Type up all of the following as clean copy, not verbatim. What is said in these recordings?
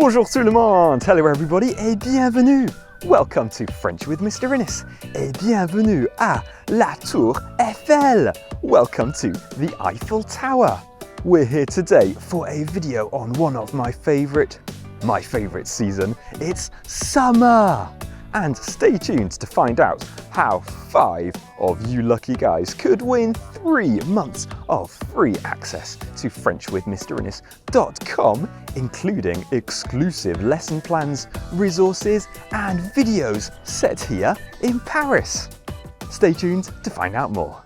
Bonjour tout le monde! Hello everybody et bienvenue! Welcome to French with Mr. Innes et bienvenue à la Tour Eiffel! Welcome to the Eiffel Tower! We're here today for a video on one of my favourite season. It's summer! And stay tuned to find out how 5 of you lucky guys could win 3 months of free access to FrenchWithMrInnes.com, including exclusive lesson plans, resources, and videos set here in Paris. Stay tuned to find out more.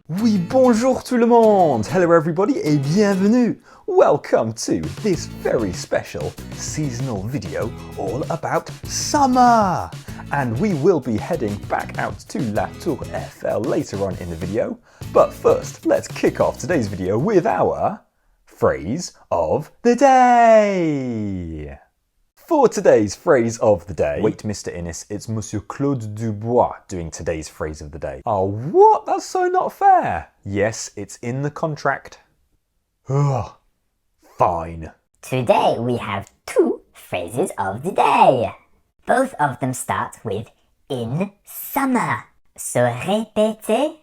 Oui, bonjour tout le monde! Hello everybody et bienvenue! Welcome to this very special seasonal video all about summer! And we will be heading back out to La Tour Eiffel later on in the video. But first, let's kick off today's video with our phrase of the day! For today's phrase of the day, wait Mr. Innes, it's Monsieur Claude Dubois doing today's phrase of the day. Oh, what? That's so not fair. Yes, it's in the contract. Ugh, fine. Today we have 2 phrases of the day. Both of them start with in summer. Se répéter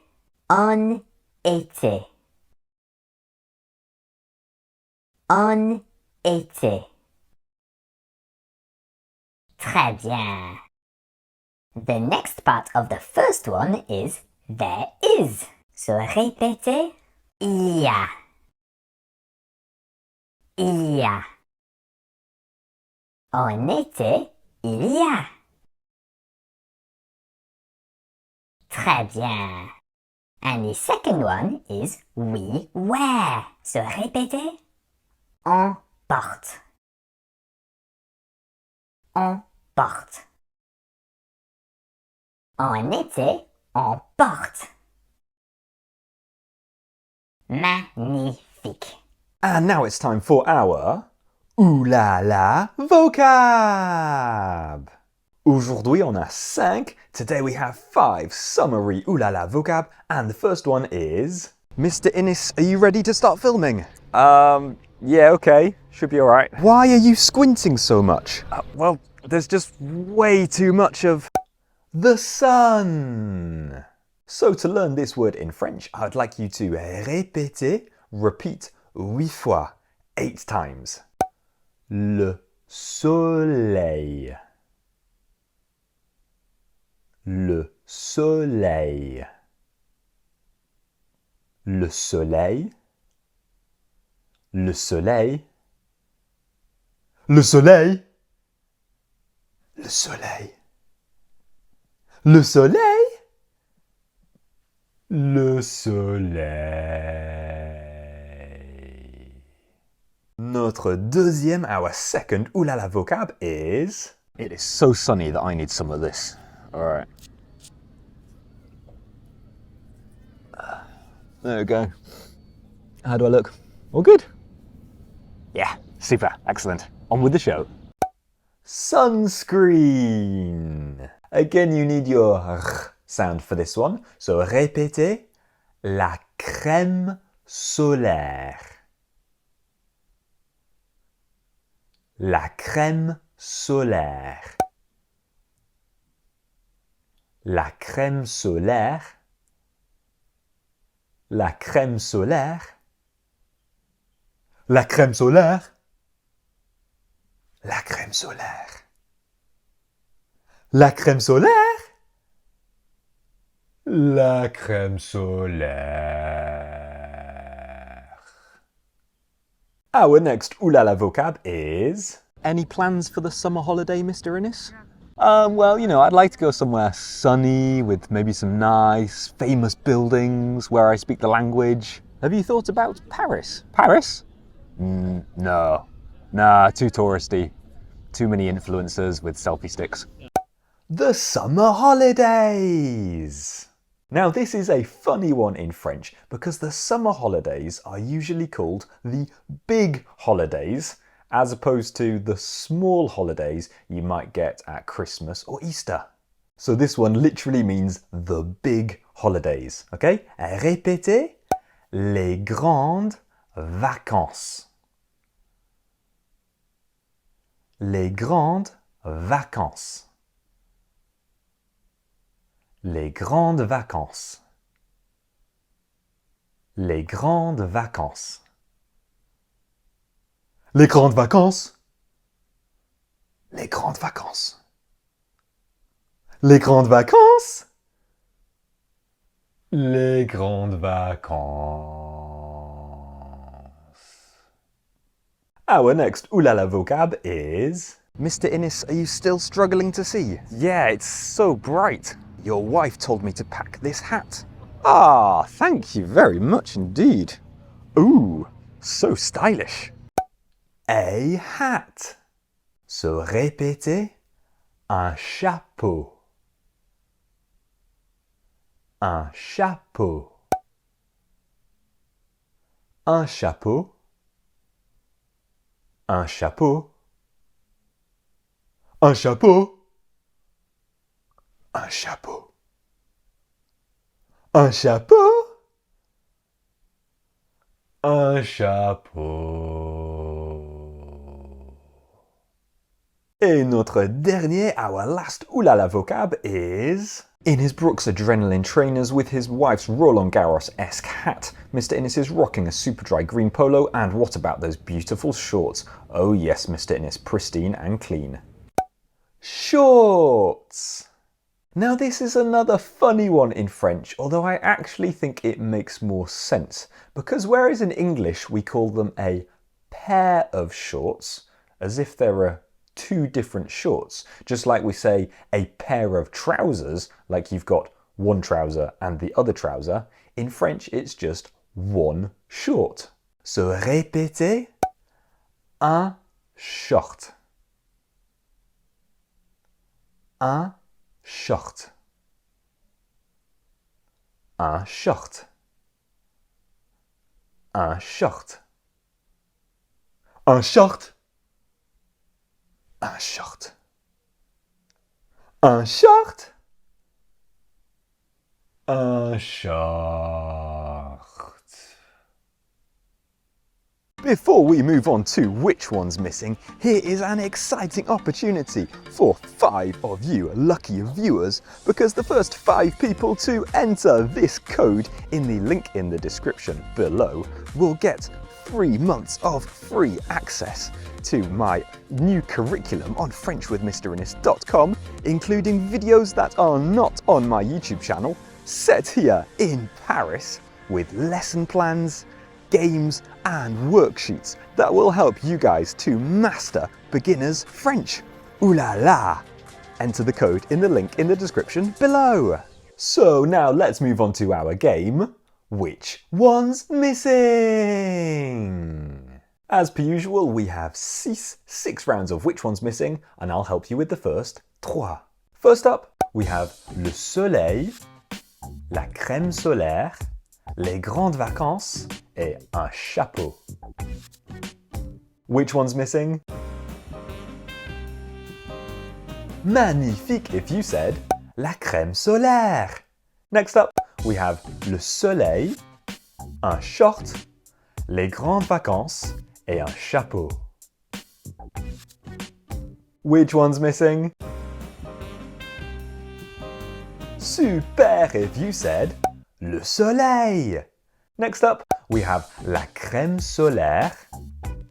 en été. En été. Très bien. The next part of the first one is there is. Se répéter, il y a. Il y a. En été, il y a. Très bien. And the second one is we wear. Se répéter, on porte. On porte. En été, on porte. Magnifique. And now it's time for our Ooh la la vocab! Aujourd'hui on a 5. Today we have 5 summary Ooh la la vocab, and the first one is... Mr. Innes, are you ready to start filming? Yeah, okay. Should be alright. Why are you squinting so much? Well, there's just way too much of the sun. So to learn this word in French, I'd like you to repeat 8 fois, 8 times. Le soleil. Le soleil. Le soleil. Le soleil. Le soleil. Le soleil. Le soleil. Le soleil. Notre deuxième, our second Ooh la la vocab is... It is so sunny that I need some of this. Alright. There we go. How do I look? All good? Yeah, super, excellent. On with the show. Sunscreen. Again, you need your r sound for this one. So répétez la crème solaire. La crème solaire. La crème solaire. La crème solaire. La crème solaire. La crème solaire. La crème solaire. La crème solaire. Our next Ooh la la vocab is... Any plans for the summer holiday, Mr. Innes? Well, you know, I'd like to go somewhere sunny with maybe some nice, famous buildings where I speak the language. Have you thought about Paris? Paris? No. Nah, too touristy. Too many influencers with selfie sticks. The summer holidays! Now this is a funny one in French because the summer holidays are usually called the big holidays as opposed to the small holidays you might get at Christmas or Easter. So this one literally means the big holidays, okay? Répétez, les grandes vacances. Les grandes vacances. Les grandes vacances. Les grandes vacances. Les grandes vacances. Les grandes vacances. Les grandes vacances. Les grandes vacances. Our next ooh la la vocab is... Mr. Innes, are you still struggling to see? Yeah, it's so bright. Your wife told me to pack this hat. Ah, thank you very much indeed. Ooh, so stylish. A hat. So répétez, un chapeau. Un chapeau. Un chapeau. Un chapeau. Un chapeau. Un chapeau. Un chapeau. Un chapeau. Et notre dernier, our last ooh la la vocab is... In his Brooks Adrenaline trainers with his wife's Roland Garros-esque hat, Mr. Innes is rocking a super dry green polo, and what about those beautiful shorts? Oh yes, Mr. Innes, pristine and clean. Shorts! Now this is another funny one in French, although I actually think it makes more sense, because whereas in English we call them a pair of shorts, as if there are two different shorts, just like we say a pair of trousers, like you've got one trouser and the other trouser, in French it's just one short. So répétez, un short. Un short. Un short. Un short. Un short. Un short. Un short. Un short. Before we move on to which one's missing, here is an exciting opportunity for 5 of you lucky viewers, because the first 5 people to enter this code in the link in the description below will get 3 months of free access to my new curriculum on FrenchWithMrInnes.com, including videos that are not on my YouTube channel, set here in Paris, with lesson plans, games and worksheets that will help you guys to master beginner's French. Ooh la la! Enter the code in the link in the description below. So now let's move on to our game, Which One's Missing? As per usual, we have 6 rounds of Which One's Missing, and I'll help you with the first 3. First up, we have le soleil, la crème solaire, les grandes vacances, et un chapeau. Which one's missing? Magnifique if you said la crème solaire. Next up, we have le soleil, un short, les grandes vacances, et un chapeau. Which one's missing? Super if you said le soleil. Next up, we have la crème solaire,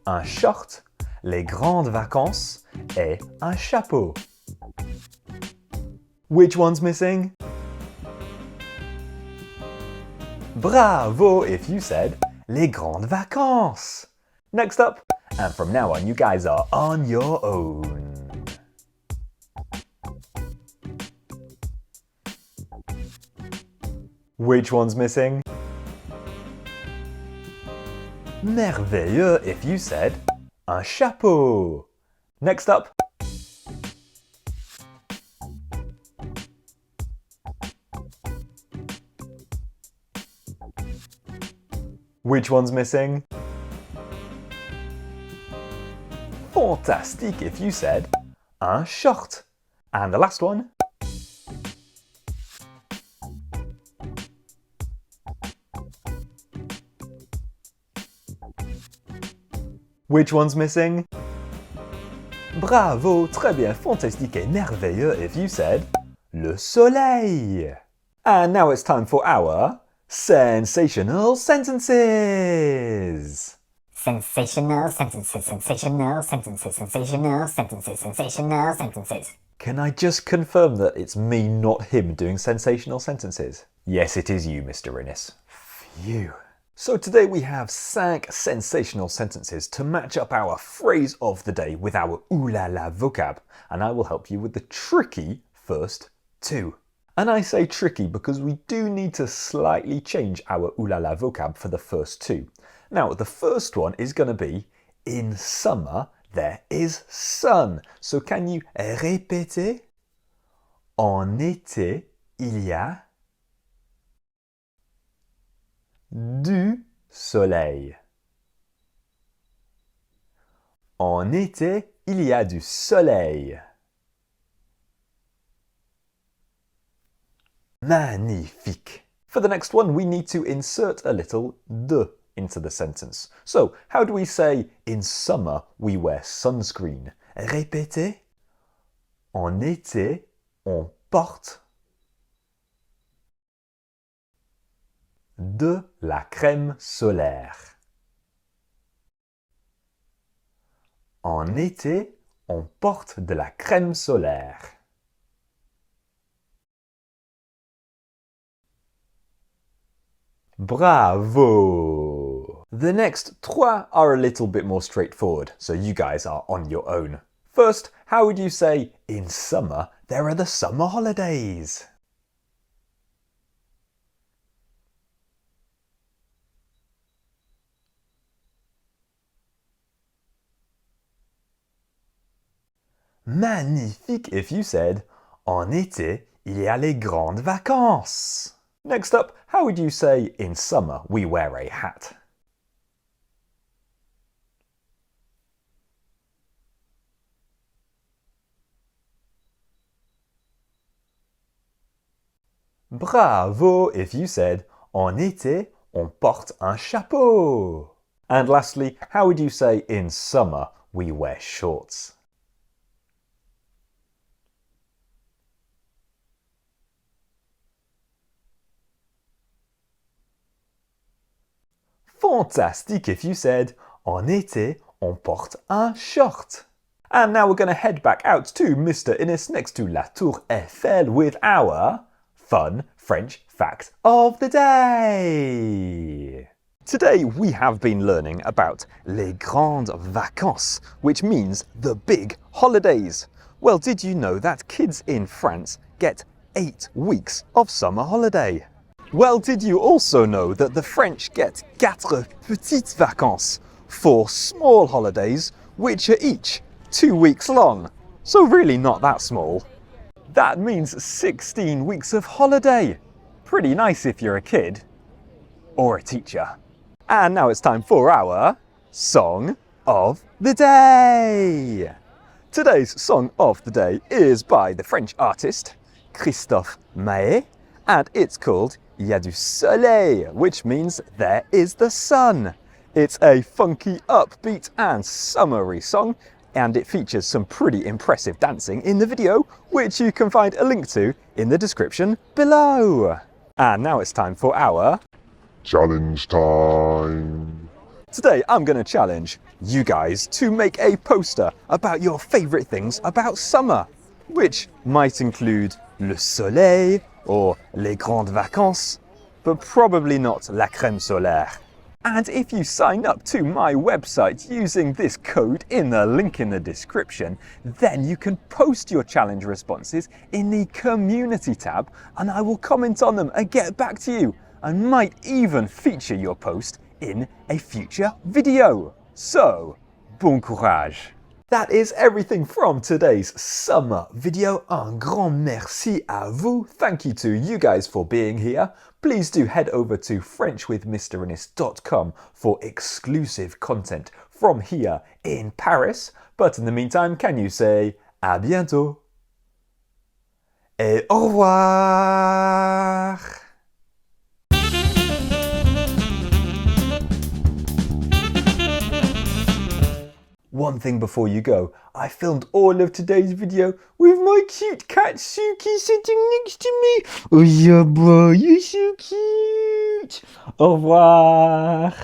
un short, les grandes vacances, et un chapeau. Which one's missing? Bravo if you said les grandes vacances. Next up, and from now on you guys are on your own. Which one's missing? Merveilleux if you said un chapeau. Next up. Which one's missing? fantastique if you said un short. And the last one. Which one's missing? Bravo, très bien, fantastique et merveilleux if you said le soleil. And now it's time for our sensational sentences. Sensational sentences, sensational sentences, sensational sentences, sensational sentences. Can I just confirm that it's me, not him, doing sensational sentences? Yes, it is you, Mr. Innes. Phew. So today we have 5 sensational sentences to match up our phrase of the day with our ooh la la vocab, and I will help you with the tricky first 2. And I say tricky because we do need to slightly change our ooh la la vocab for the first 2. Now, the first one is going to be, in summer, there is sun. So can you répéter? En été, il y a du soleil. En été, il y a du soleil. Magnifique. For the next one, we need to insert a little de into the sentence. So, how do we say, in summer, we wear sunscreen? Répétez. En été, on porte de la crème solaire. En été, on porte de la crème solaire. Bravo! The next 3 are a little bit more straightforward, so you guys are on your own. First, how would you say, in summer, there are the summer holidays? Magnifique if you said, en été, il y a les grandes vacances. Next up, how would you say, in summer, we wear a hat? Bravo if you said, en été, on porte un chapeau. And lastly, how would you say, in summer, we wear shorts? Fantastique if you said, en été, on porte un short. And now we're going to head back out to Mr. Innes next to La Tour Eiffel with our fun French fact of the day. Today we have been learning about les grandes vacances, which means the big holidays. Well, did you know that kids in France get 8 weeks of summer holiday? Well, did you also know that the French get 4 petites vacances, 4 small holidays, which are each 2 weeks long? So really not that small. That means 16 weeks of holiday. Pretty nice if you're a kid or a teacher. And now it's time for our Song of the Day. Today's Song of the Day is by the French artist Christophe Maé, and it's called Il y a du soleil, which means there is the sun. It's a funky, upbeat and summery song, and it features some pretty impressive dancing in the video, which you can find a link to in the description below. And now it's time for our challenge time. Today I'm going to challenge you guys to make a poster about your favourite things about summer, which might include le soleil or les grandes vacances, but probably not la crème solaire. And if you sign up to my website using this code in the link in the description, then you can post your challenge responses in the community tab, and I will comment on them and get back to you, and might even feature your post in a future video. So, bon courage! That is everything from today's summer video. Un grand merci à vous. Thank you to you guys for being here. Please do head over to FrenchWithMrInnes.com for exclusive content from here in Paris. But in the meantime, can you say à bientôt? Et au revoir! One thing before you go, I filmed all of today's video with my cute cat Suki sitting next to me. Oh yeah, boy, you're so cute. Au revoir.